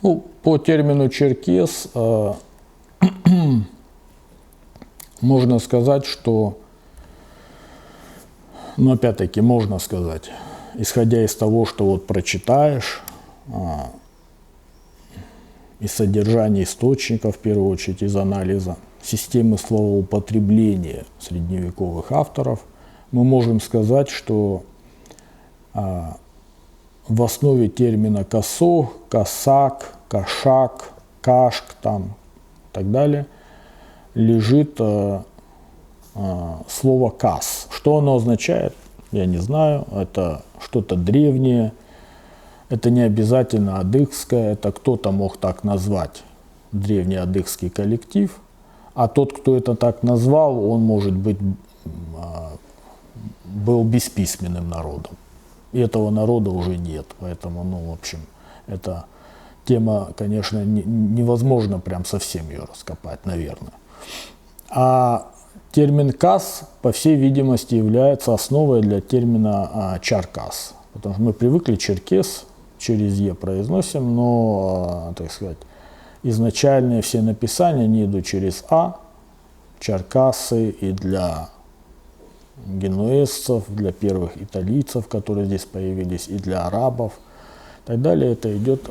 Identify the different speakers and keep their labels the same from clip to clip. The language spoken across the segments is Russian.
Speaker 1: Ну, по термину черкес можно сказать, что, но опять-таки можно сказать, исходя из того, что вот прочитаешь, из содержания источников, в первую очередь из анализа системы словоупотребления средневековых авторов, мы можем сказать, что в основе термина косох, косак, кошак, кашк там, и так далее лежит слово кас. Что оно означает, я не знаю. Это что-то древнее, это не обязательно адыгское, это кто-то мог так назвать древний адыгский коллектив, а тот, кто это так назвал, он, может быть, был бесписьменным народом. И этого народа уже нет. Поэтому, ну, в общем, эта тема, конечно, невозможно прям совсем ее раскопать, наверное. А термин «кас», по всей видимости, является основой для термина «чаркас». Потому что мы привыкли «черкес» через «е» произносим, но, так сказать, изначальные все написания, они идут через «а», «чаркасы» и для генуэзцев, для первых италийцев, которые здесь появились, и для арабов, и так далее. Это идет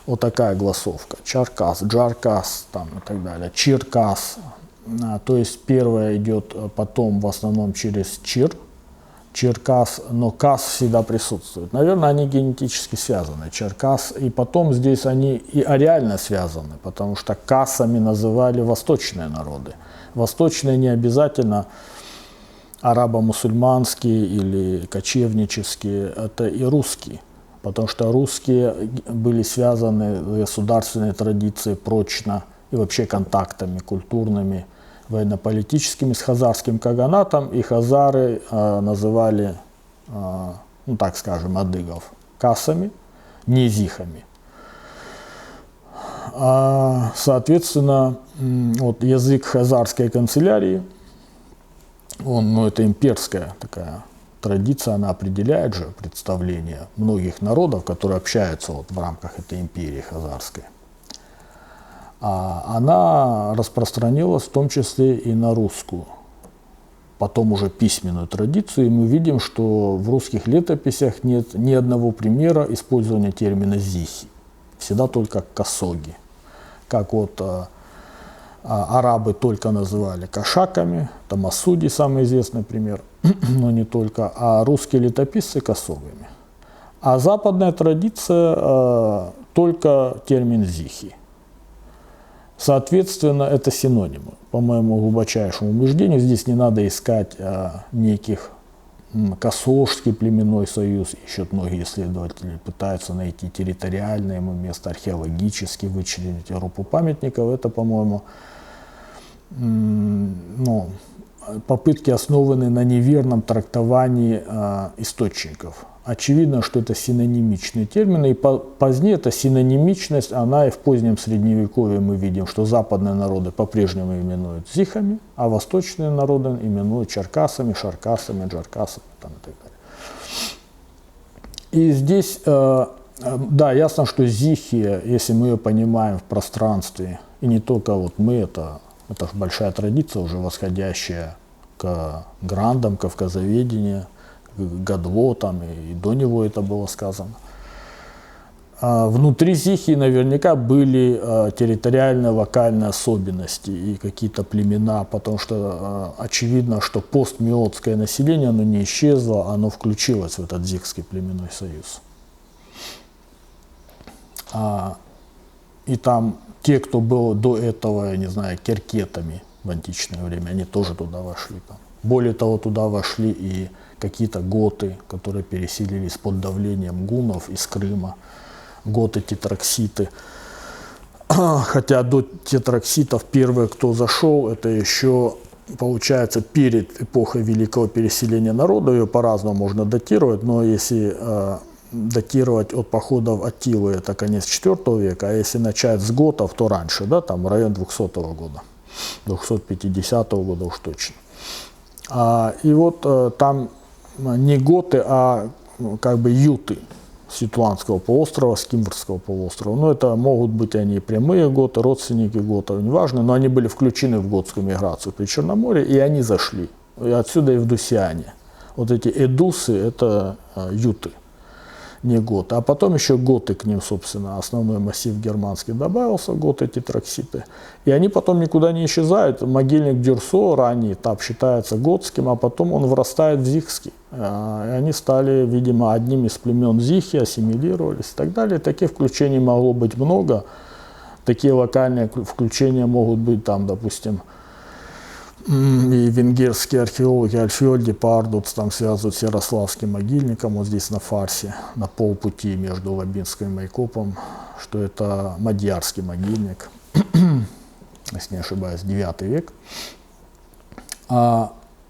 Speaker 1: вот такая гласовка: чаркас, джаркас, там, и так далее, чиркас. То есть первое идет потом в основном через чир, черкас, но кас всегда присутствует. Наверное, они генетически связаны, черкас, и потом здесь они и ареально связаны, потому что касами называли восточные народы. Восточные не обязательно арабо-мусульманские или кочевнические, это и русские, потому что русские были связаны с государственной традицией прочно и вообще контактами культурными, военно-политическими с хазарским каганатом, и хазары называли, ну так скажем, адыгов касами, не зихами. Соответственно, вот язык хазарской канцелярии, ну, это имперская такая традиция, она определяет же представление многих народов, которые общаются вот в рамках этой империи хазарской. Она распространилась в том числе и на русскую, потом уже письменную традицию, и мы видим, что в русских летописях нет ни одного примера использования термина «зихи», всегда только «косоги». Как вот арабы только называли кошаками, Тамасуди самый известный пример, но не только, а русские летописцы косогами. А западная традиция только термин «зихи». Соответственно, это синонимы. По моему глубочайшему убеждению, здесь не надо искать неких Косожский племенной союз, ищут многие исследователи, пытаются найти территориальное ему место, археологически вычленить группу памятников. Это, по-моему, ну, попытки основаны на неверном трактовании источников. Очевидно, что это синонимичные термины, и позднее эта синонимичность, она и в позднем Средневековье мы видим, что западные народы по-прежнему именуют зихами, а восточные народы именуют черкасами, шаркасами, джаркасами там, и так далее. И здесь, да, ясно, что зихия, если мы ее понимаем в пространстве, и не только вот мы, это большая традиция, уже восходящая к грандам, кавказоведения, Гадло, там, и до него это было сказано. Внутри зихии наверняка были территориальные, локальные особенности и какие-то племена, потому что очевидно, что постмиотское население, оно не исчезло, оно включилось в этот зихский племенной союз. И там те, кто был до этого, я не знаю, керкетами в античное время, они тоже туда вошли. Там. Более того, туда вошли и какие-то готы, которые переселились под давлением гуннов из Крыма, готы-тетракситы. Хотя до тетракситов первые, кто зашел, это еще, получается, перед эпохой великого переселения народа, ее по-разному можно датировать, но если датировать от походов Аттилы, это конец IV века, а если начать с готов, то раньше, да, там район 200 года, 250 года уж точно. И вот там не готы, а как бы юты, с Ютландского полуострова, с Кимбрского полуострова. Но это могут быть они прямые готы, родственники готов, неважно, но они были включены в готскую миграцию при Черноморье, и они зашли. И отсюда эвдусиане. Вот эти эдусы – это юты, не готы. А потом еще готы к ним, собственно, основной массив германский добавился, готы, тетракситы. И они потом никуда не исчезают. Могильник Дюрсо, ранний этап, считается готским, а потом он вырастает в зихский. И они стали, видимо, одним из племен Зихи, ассимилировались и так далее. Таких включений могло быть много. Такие локальные включения могут быть там, допустим, и венгерские археологи Альфьольди, Пардуц там связывают с Ярославским могильником, вот здесь на фарсе, на полпути между Лабинском и Майкопом, что это мадьярский могильник, если не ошибаюсь, 9 век.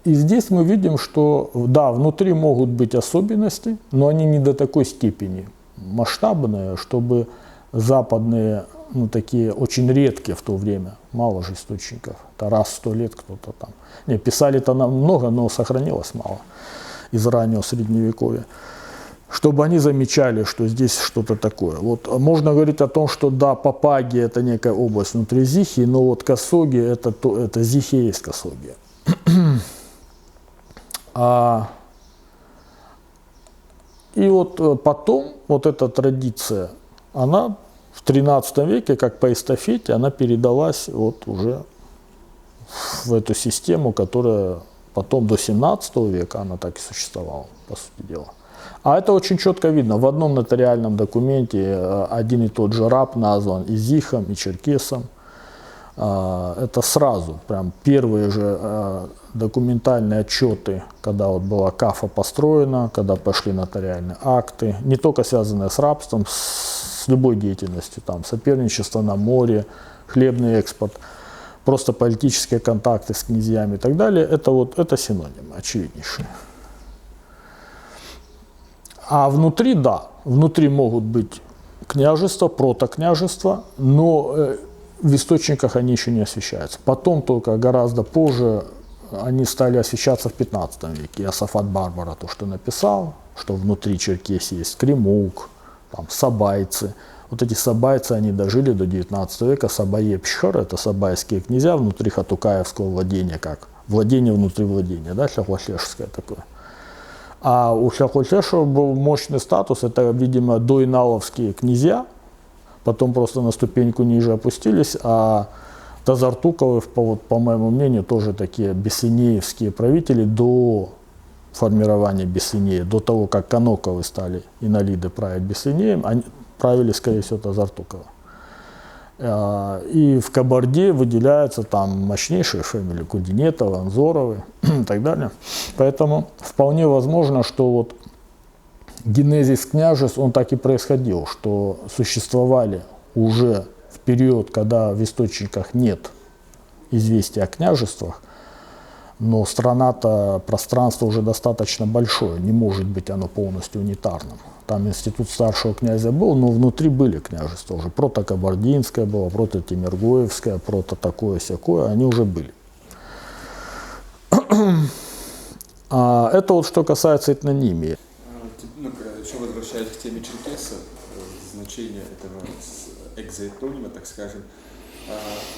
Speaker 1: И здесь мы видим, что да, внутри могут быть особенности, но они не до такой степени масштабные, чтобы западные, ну, такие очень редкие в то время, мало же источников, это раз в 100 лет кто-то там. Не, писали-то много, но сохранилось мало из раннего средневековья. Чтобы они замечали, что здесь что-то такое. Вот можно говорить о том, что да, Папагия это некая область внутри Зихи, но вот Косоги это Зихи и есть Косоги. И вот потом вот эта традиция, она в XIII веке, как по эстафете, она передалась вот уже в эту систему, которая потом до XVII века, она так и существовала, по сути дела. А это очень четко видно. В одном нотариальном документе один и тот же раб назван и зихом, и черкесом. Это сразу, прям первые же документальные отчеты, когда вот была Кафа построена, когда пошли нотариальные акты, не только связанные с рабством, с любой деятельностью, там, соперничество на море, хлебный экспорт, просто политические контакты с князьями и так далее, это синонимы очевиднейшие. А внутри, да, внутри могут быть княжества, протокняжества, но в источниках они еще не освещаются. Потом только гораздо позже они стали освещаться в 15 веке. Иосафат Барбара то, что написал, что внутри Черкесии есть Кремук, там, сабайцы. Вот эти сабайцы, они дожили до 19 века. Сабаепшхар, это сабайские князья внутри Хатукаевского владения, как владение внутри владения, да, Шляхлошлешское такое. А у Шляхлошлешева был мощный статус, это, видимо, доиналовские князья, потом просто на ступеньку ниже опустились, а Тазартуковы, по моему мнению, тоже такие бессинеевские правители до формирования Бессинея, до того, как Коноковы стали инолиды править Бессинеем, они правили, скорее всего, Тазартуковы. И в Кабарде выделяются там мощнейшие фамилии Кудинетовы, Анзоровы и так далее. Поэтому вполне возможно, что вот генезис княжеств, он так и происходил, что существовали уже в период, когда в источниках нет известия о княжествах, но страна-то, пространство уже достаточно большое, не может быть оно полностью унитарным. Там институт старшего князя был, но внутри были княжества уже. Протокабардинское было, прототимиргоевское, прото такое-сякое, они уже были. Это вот что касается этнонимии.
Speaker 2: Еще возвращаясь к теме черкесов, значение этого экзоэтонима, так скажем,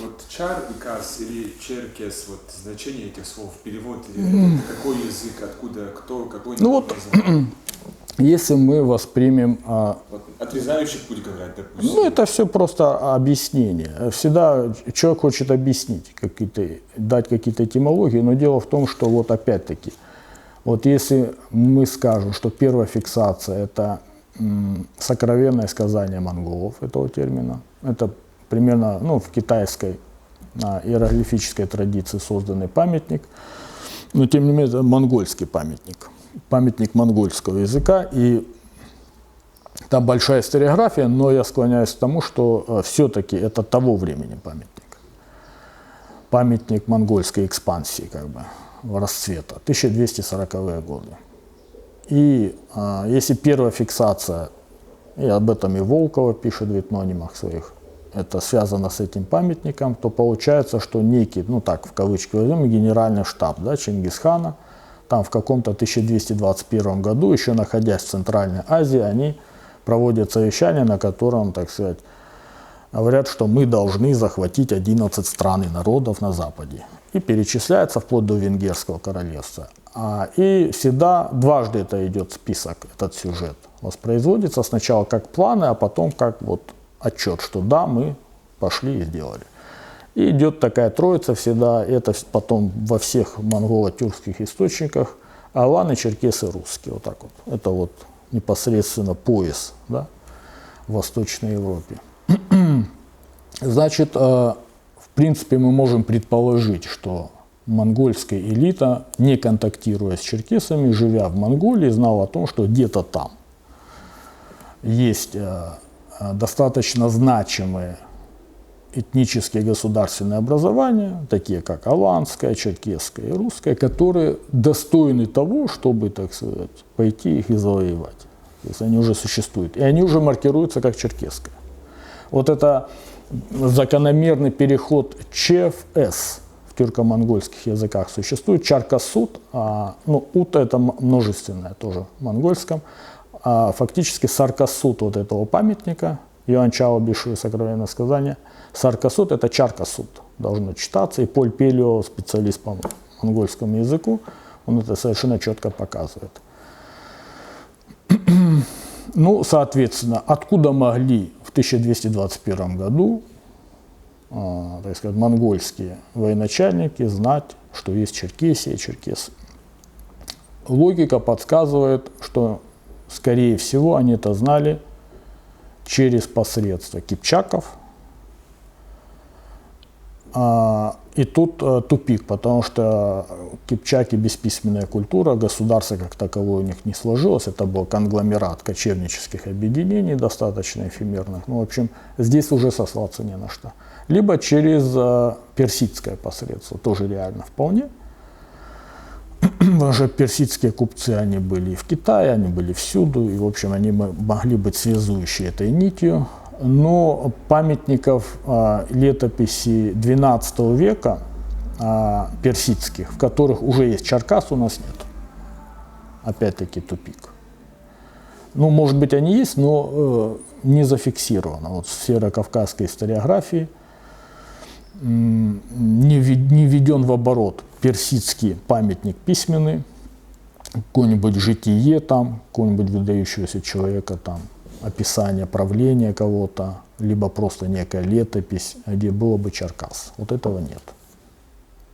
Speaker 2: вот чар и кас или черкес, вот значение этих слов, перевод, это какой язык, откуда, кто, какой народ называет?
Speaker 1: Если мы воспримем...
Speaker 2: Вот, отрезающий путь, говорят, допустим.
Speaker 1: Ну, это все просто объяснение. Всегда человек хочет объяснить, дать какие-то этимологии, но дело в том, что вот опять-таки, вот если мы скажем, что первая фиксация – это сокровенное сказание монголов, этого термина, это примерно, ну, в китайской иероглифической традиции созданный памятник, но тем не менее это монгольский памятник монгольского языка, и там большая историография, но я склоняюсь к тому, что все-таки это того времени памятник монгольской экспансии, как бы, расцвета, 1240-е годы. И если первая фиксация, и об этом и Волкова пишет в этнонимах своих, это связано с этим памятником, то получается, что некий, ну так, в кавычки возьмем, генеральный штаб, да, Чингисхана, там в каком-то 1221 году, еще находясь в Центральной Азии, они проводят совещание, на котором, так сказать, говорят, что мы должны захватить 11 стран и народов на Западе. И перечисляется вплоть до Венгерского королевства. И всегда дважды это идет список, этот сюжет воспроизводится сначала как планы, а потом как вот отчет, что да, мы пошли и сделали. И идет такая троица всегда, это потом во всех монголо-тюркских источниках, аланы, черкесы, русские, вот так вот. Это вот непосредственно пояс, да, в Восточной Европе. Значит, в принципе, мы можем предположить, что монгольская элита, не контактируя с черкесами, живя в Монголии, знала о том, что где-то там есть достаточно значимые этнические государственные образования, такие как аланское, черкесское и русское, которые достойны того, чтобы, так сказать, пойти их и завоевать. То есть они уже существуют. И они уже маркируются как черкесское. Вот это закономерный переход Ч в С в тюрко-монгольских языках существует. Чаркасут, ут это множественное тоже в монгольском, фактически Саркасут вот этого памятника, Юань Чао Бишу сокровенное сказание, Саркасут это Чаркасут должно читаться, и Поль Пелио, специалист по монгольскому языку, он это совершенно четко показывает. Ну, соответственно, откуда могли в 1221 году, так сказать, монгольские военачальники знать, что есть Черкесия и черкесы? Логика подсказывает, что, скорее всего, они это знали через посредство кипчаков. И тут тупик, потому что кипчаки, бесписьменная культура, государство как таковое у них не сложилось, это был конгломерат кочевнических объединений, достаточно эфемерных. Ну, в общем, здесь уже сослаться не на что. Либо через персидское посредство, тоже реально вполне. Потому что персидские купцы, они были и в Китае, они были всюду, и, в общем, они могли быть связующей этой нитью. Но памятников летописи XII века персидских, в которых уже есть Чаркас, у нас нет. Опять-таки тупик. Ну, может быть, они есть, но не зафиксировано. Вот в северокавказской историографии не введен в оборот персидский памятник письменный, какое-нибудь житие там, какого-нибудь выдающегося человека там, описание правления кого-то, либо просто некая летопись, где было бы Чаркас. Вот этого нет.